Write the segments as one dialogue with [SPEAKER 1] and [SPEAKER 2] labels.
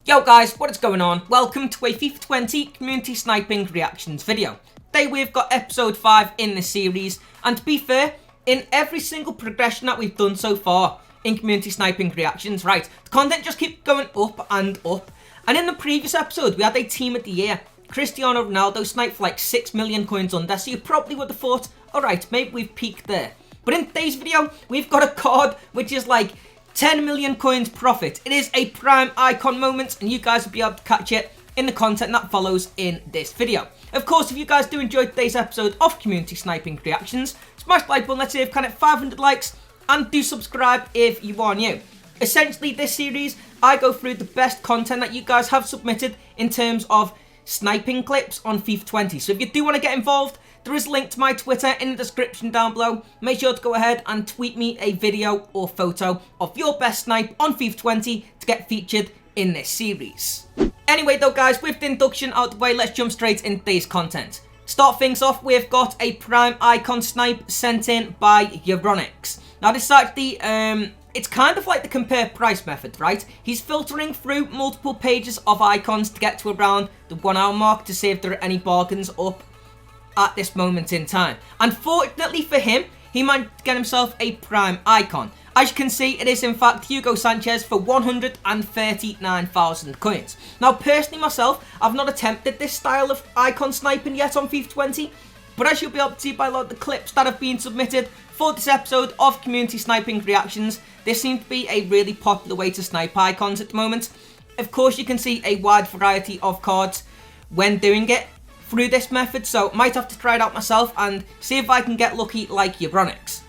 [SPEAKER 1] Yo guys, what is going on? Welcome to a FIFA 20 Community Sniping Reactions video. Today we've got episode 5 in the series, and to be fair, in every single progression that we've done so far in Community Sniping Reactions, right, the content just keeps going up and up. And in the previous episode, we had a Team of the Year. Cristiano Ronaldo sniped for like 6 million coins under, so you probably would have thought, alright, maybe we've peaked there. But in today's video, we've got a card which is like 10 million coins profit. It is a prime icon moment, and you guys will be able to catch it in the content that follows in this video. Of course, if you guys do enjoy today's episode of Community Sniping Reactions, smash the like button, let's see if we can hit 500 likes, and do subscribe if you are new. Essentially, this series, I go through the best content that you guys have submitted in terms of sniping clips on FIFA 20. So if you do want to get involved, there is a link to my Twitter in the description down below. Make sure to go ahead and tweet me a video or photo of your best snipe on FIFA 20 to get featured in this series. Anyway though guys, with the induction out the way, let's jump straight into today's content. Start things off, we've got a prime icon snipe sent in by Euronics. Now this is actually, it's kind of like the compare price method, right? He's filtering through multiple pages of icons to get to around the 1 hour mark to see if there are any bargains up at this moment in time. Unfortunately for him, he might get himself a prime icon. As you can see, it is in fact Hugo Sanchez for 139,000 coins. Now personally myself, I've not attempted this style of icon sniping yet on FIFA 20, but as you'll be able to see by a lot of the clips that have been submitted for this episode of Community Sniping Reactions, this seems to be a really popular way to snipe icons at the moment. Of course, you can see a wide variety of cards when doing it through this method, so might have to try it out myself and see if I can get lucky like Euronics.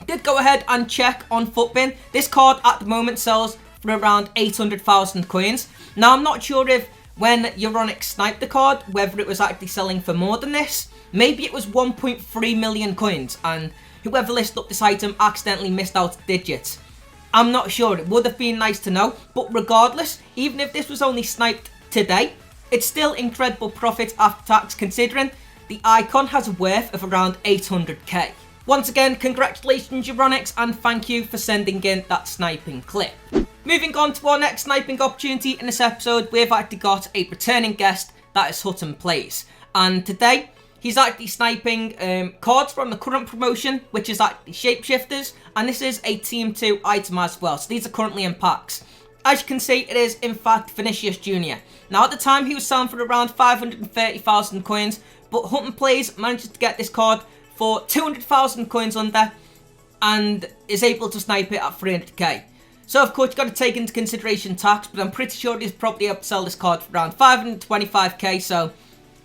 [SPEAKER 1] Did go ahead and check on Footbin. This card at the moment sells for around 800,000 coins. Now I'm not sure if when Euronics sniped the card, whether it was actually selling for more than this. Maybe it was 1.3 million coins, and whoever listed up this item accidentally missed out digits. I'm not sure, it would have been nice to know, but regardless, even if this was only sniped today, it's still incredible profit after tax considering the icon has a worth of around 800k. Once again, congratulations Euronics, and thank you for sending in that sniping clip. Moving on to our next sniping opportunity in this episode, we've actually got a returning guest, that is Hutton Plays. And today, he's actually sniping cards from the current promotion, which is actually Shapeshifters, and this is a Team 2 item as well, so these are currently in packs. As you can see, it is in fact Vinicius Jr. Now at the time he was selling for around 530,000 coins, but Hutton Plays manages to get this card for 200,000 coins under and is able to snipe it at 300k. So of course you've got to take into consideration tax, but I'm pretty sure he's probably able to sell this card for around 525k, so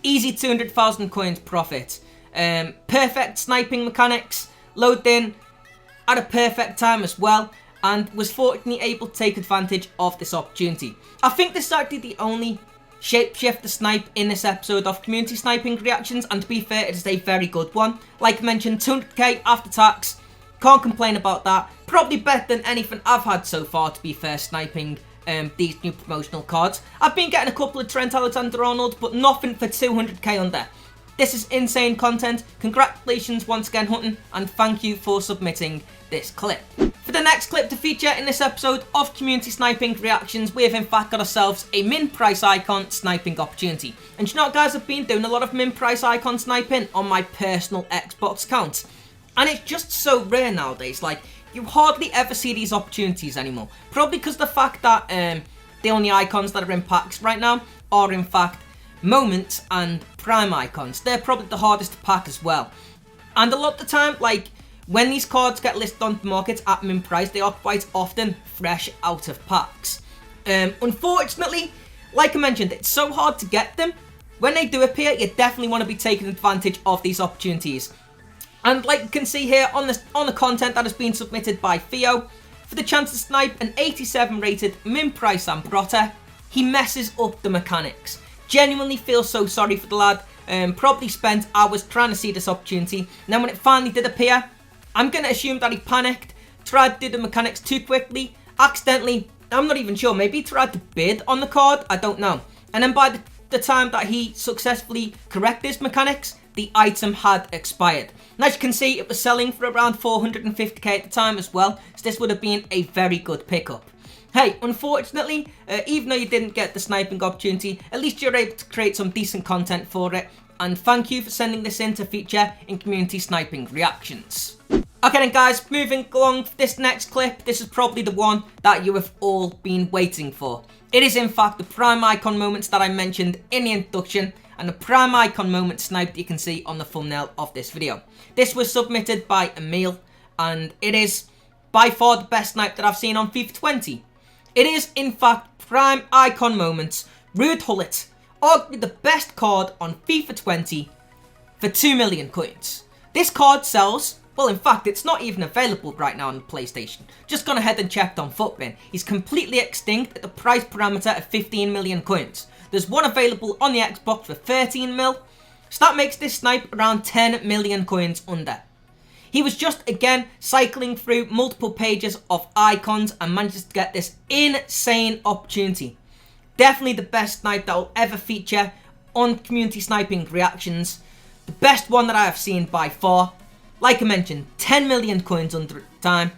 [SPEAKER 1] easy 200,000 coins profit. Perfect sniping mechanics, loaded in at a perfect time as well, and was fortunately able to take advantage of this opportunity. I think this is actually the only shapeshifter snipe in this episode of Community Sniping Reactions, and to be fair, it is a very good one. Like I mentioned, 200k after tax, can't complain about that. Probably better than anything I've had so far, to be fair, sniping these new promotional cards. I've been getting a couple of Trent Alexander-Arnold, but nothing for 200k under. This is insane content. Congratulations once again, Hutton, and thank you for submitting this clip. For the next clip to feature in this episode of Community Sniping Reactions, we have in fact got ourselves a min price icon sniping opportunity. And you know what guys, I've been doing a lot of min price icon sniping on my personal Xbox account. And it's just so rare nowadays, like you hardly ever see these opportunities anymore. Probably because the fact that the only icons that are in packs right now are in fact moments and prime icons. They're probably the hardest to pack as well. And a lot of the time, like when these cards get listed on the market at min price, they are quite often fresh out of packs. Unfortunately, like I mentioned, it's so hard to get them. When they do appear, you definitely want to be taking advantage of these opportunities. And like you can see here on the content that has been submitted by Theo, for the chance to snipe an 87 rated min price Ambrotta, he messes up the mechanics. Genuinely feel so sorry for the lad. Probably spent hours trying to see this opportunity, and then when it finally did appear, I'm going to assume that he panicked, tried to do the mechanics too quickly, accidentally, I'm not even sure, maybe he tried to bid on the card, I don't know. And then by the time that he successfully corrected his mechanics, the item had expired. And as you can see, it was selling for around 450k at the time as well, so this would have been a very good pickup. Hey, unfortunately, even though you didn't get the sniping opportunity, at least you're able to create some decent content for it. And thank you for sending this in to feature in Community Sniping Reactions. Okay then guys, moving along for this next clip, this is probably the one that you have all been waiting for. It is in fact the prime icon moments that I mentioned in the introduction, and the prime icon moment snipe that you can see on the thumbnail of this video. This was submitted by Emil, and it is by far the best snipe that I've seen on FIFA 20. It is, in fact, prime icon moments, GULLIT, arguably the best card on FIFA 20 for 2 million coins. This card sells, well in fact it's not even available right now on the PlayStation. Just gone ahead and checked on Footbin. He's completely extinct at the price parameter of 15 million coins. There's one available on the Xbox for 13 mil, so that makes this snipe around 10 million coins under. He was just, again, cycling through multiple pages of icons and managed to get this insane opportunity. Definitely the best snipe that will ever feature on Community Sniping Reactions. The best one that I have seen by far. Like I mentioned, 10 million coins under time.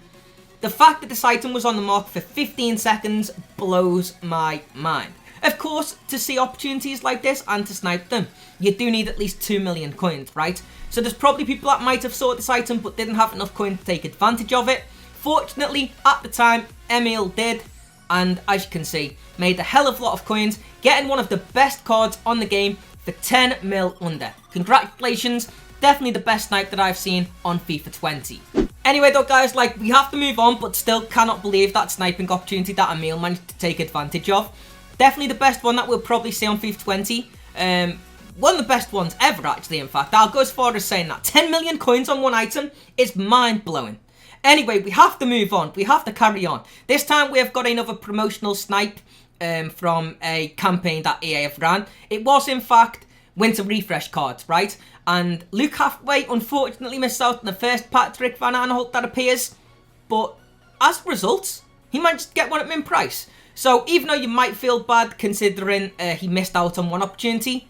[SPEAKER 1] The fact that this item was on the market for 15 seconds blows my mind. Of course, to see opportunities like this and to snipe them, you do need at least 2 million coins, right? So there's probably people that might have saw this item but didn't have enough coins to take advantage of it. Fortunately, at the time, Emil did, and as you can see, made a hell of a lot of coins, getting one of the best cards on the game for 10 mil under. Congratulations, definitely the best snipe that I've seen on FIFA 20. Anyway though guys, we have to move on, but still cannot believe that sniping opportunity that Emil managed to take advantage of. Definitely the best one that we'll probably see on FIFA 20. One of the best ones ever, actually, in fact. I'll go as far as saying that. 10 million coins on one item is mind-blowing. Anyway, we have to move on. We have to carry on. This time, we have got another promotional snipe from a campaign that EA have ran. It was, in fact, winter refresh cards, right? And Luke Hathaway, unfortunately, missed out on the first Patrick Van Aanholt that appears. But as a result, he managed to get one at min price. So even though you might feel bad considering he missed out on one opportunity,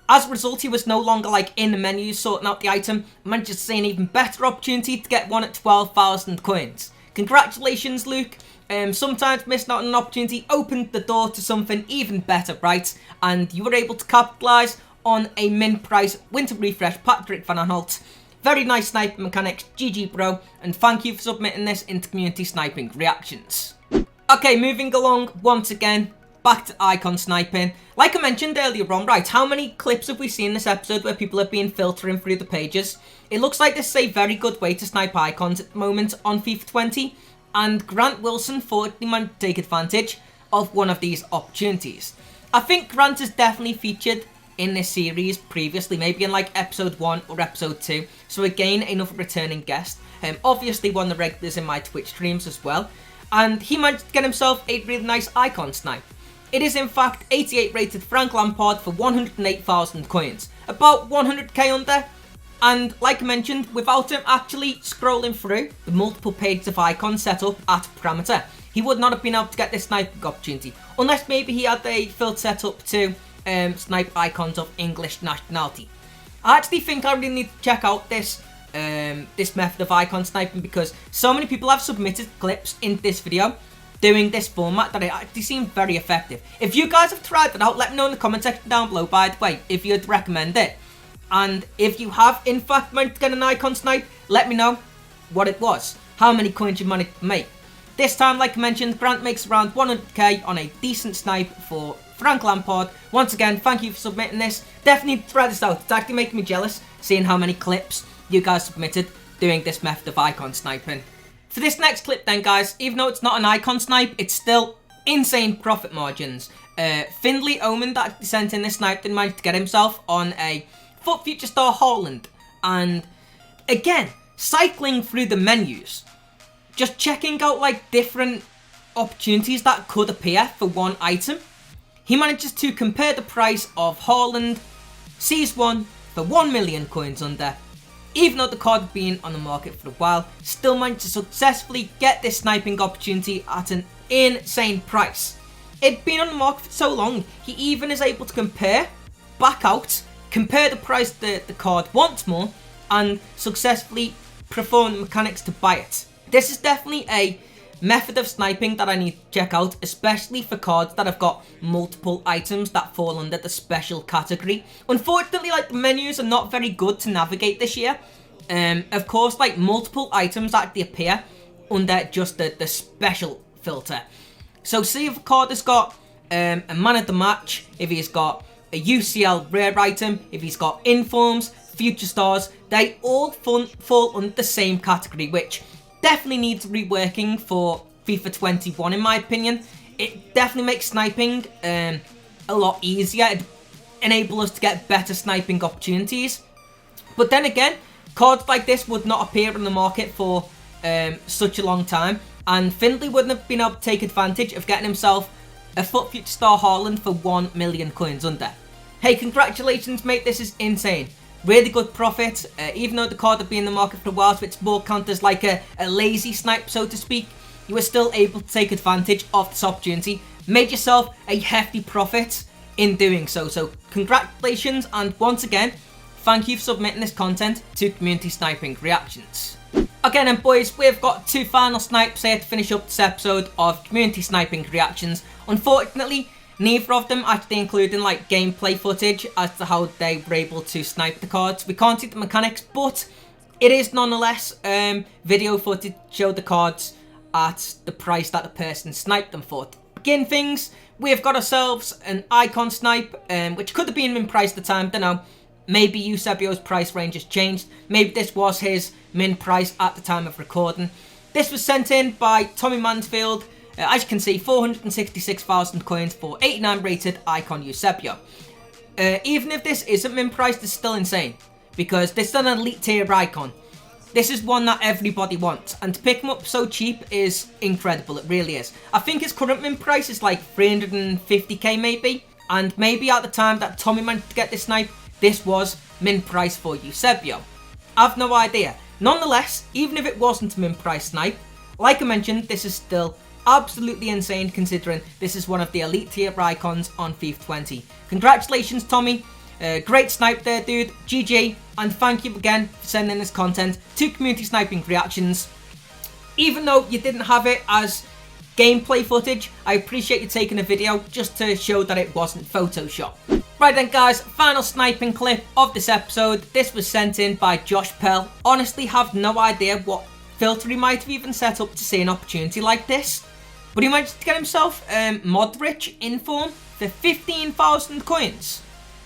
[SPEAKER 1] as a result he was no longer in the menu sorting out the item, managed to see an even better opportunity to get one at 12,000 coins. Congratulations Luke, sometimes missing out on an opportunity opened the door to something even better, right? And you were able to capitalise on a min price winter refresh Patrick Van Aanholt. Very nice sniping mechanics, GG bro, and thank you for submitting this into Community Sniping Reactions. Okay, moving along once again, back to icon sniping. Like I mentioned earlier on, right, how many clips have we seen this episode where people have been filtering through the pages? It looks like this is a very good way to snipe icons at the moment on FIFA 20, and Grant Wilson fortunately managed to take advantage of one of these opportunities. I think Grant has definitely featured in this series previously, maybe in episode 1 or episode 2, so again, another returning guest. Obviously one of the regulars in my Twitch streams as well. And he managed to get himself a really nice icon snipe. It is in fact 88 rated Frank Lampard for 108,000 coins. About 100k under. And like I mentioned, without him actually scrolling through the multiple pages of icons set up at parameter, he would not have been able to get this sniping opportunity. Unless maybe he had a filter set up to snipe icons of English nationality. I actually think I really need to check out this method of icon sniping, because so many people have submitted clips in this video doing this format that it actually seemed very effective. If you guys have tried it out, let me know in the comment section down below, by the way, if you'd recommend it. And if you have in fact managed to get an icon snipe, let me know what it was, how many coins you managed to make. This time, like I mentioned, Grant makes around 100k on a decent snipe for Frank Lampard. Once again, thank you for submitting this. Definitely try this out. It's actually making me jealous seeing how many clips you guys submitted doing this method of icon sniping. For this next clip then guys, even though it's not an icon snipe, it's still insane profit margins. Findley Omen that sent in this snipe did manage to get himself on a FUT Future Star Haaland. And again, cycling through the menus, just checking out different opportunities that could appear for one item. He manages to compare the price of Haaland, sees one for 1 million coins under. Even though the card had been on the market for a while, still managed to successfully get this sniping opportunity at an insane price. It'd been on the market for so long, he even is able to compare the price of the card once more, and successfully perform the mechanics to buy it. This is definitely a method of sniping that I need to check out, especially for cards that have got multiple items that fall under the special category. Unfortunately, like, the menus are not very good to navigate this year. Of course, like, multiple items actually appear under just the special filter. So see if a card has got a man of the match, if he's got a UCL rare item, if he's got informs, future stars, they all fall under the same category, which definitely needs reworking for FIFA 21 in my opinion. It definitely makes sniping a lot easier. It enables us to get better sniping opportunities. But then again, cards like this would not appear in the market for such a long time, and Findlay wouldn't have been able to take advantage of getting himself a FUT Future Star Haaland for 1 million coins under. Hey, congratulations mate, this is insane. Really good profit, even though the card had been in the market for a while, so it's more counted as like a lazy snipe, so to speak. You were still able to take advantage of this opportunity, made yourself a hefty profit in doing so. So congratulations, and once again, thank you for submitting this content to Community Sniping Reactions. Okay then boys, we've got 2 final snipes here to finish up this episode of Community Sniping Reactions. Unfortunately, neither of them actually including like gameplay footage as to how they were able to snipe the cards. We can't see the mechanics, but it is nonetheless video footage to show the cards at the price that the person sniped them for. To begin things, we've got ourselves an icon snipe, which could have been min price at the time, don't know. Maybe Eusebio's price range has changed. Maybe this was his min price at the time of recording. This was sent in by Tommy Mansfield. As you can see, 466,000 coins for 89 rated icon Eusebio. Even if this isn't min priced, it's still insane, because this is an elite tier icon. This is one that everybody wants, and to pick him up so cheap is incredible. It really is. I think his current min price is like 350k maybe, and maybe at the time that Tommy managed to get this snipe, this was min price for Eusebio. I've no idea. Nonetheless, even if it wasn't a min price snipe, like I mentioned, this is still absolutely insane considering this is one of the elite tier icons on FIFA 20. Congratulations Tommy, great snipe there dude, GG, and thank you again for sending this content to Community Sniping Reactions. Even though you didn't have it as gameplay footage, I appreciate you taking a video just to show that it wasn't Photoshop. Right then guys, final sniping clip of this episode. This was sent in by Josh Pell. Honestly have no idea what filter he might have even set up to see an opportunity like this. But he managed to get himself Modric in form for 15,000 coins.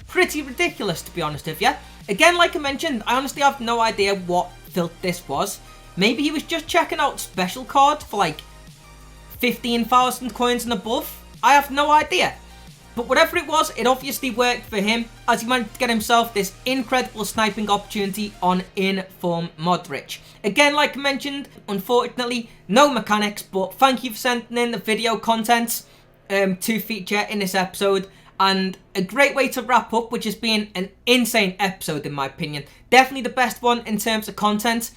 [SPEAKER 1] Pretty ridiculous to be honest with you. Again, like I mentioned, I honestly have no idea what filter this was. Maybe he was just checking out special cards for like 15,000 coins and above. I have no idea. But whatever it was, it obviously worked for him, as he managed to get himself this incredible sniping opportunity on in-form Modric. Again, like I mentioned, unfortunately, no mechanics, but thank you for sending in the video content to feature in this episode. And a great way to wrap up, which has been an insane episode in my opinion. Definitely the best one in terms of content,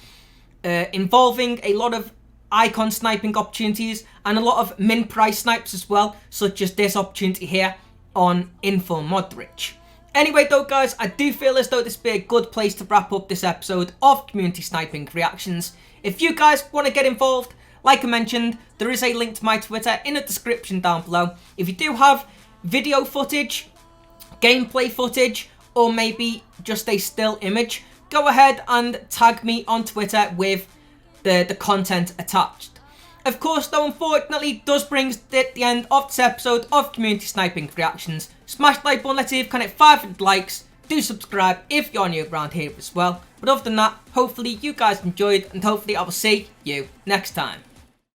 [SPEAKER 1] involving a lot of icon sniping opportunities and a lot of min price snipes as well, such as this opportunity here on Info Modric. Anyway though guys, I do feel as though this would be a good place to wrap up this episode of Community Sniping Reactions. If you guys want to get involved, like I mentioned, there is a link to my Twitter in the description down below. If you do have video footage, gameplay footage, or maybe just a still image, go ahead and tag me on Twitter with the content attached. Of course though, unfortunately, does bring us to the end of this episode of Community Sniping Reactions. Smash the like button, let's see if we can hit 500 likes. Do subscribe if you're new around here as well. But other than that, hopefully you guys enjoyed, and hopefully I will see you next time.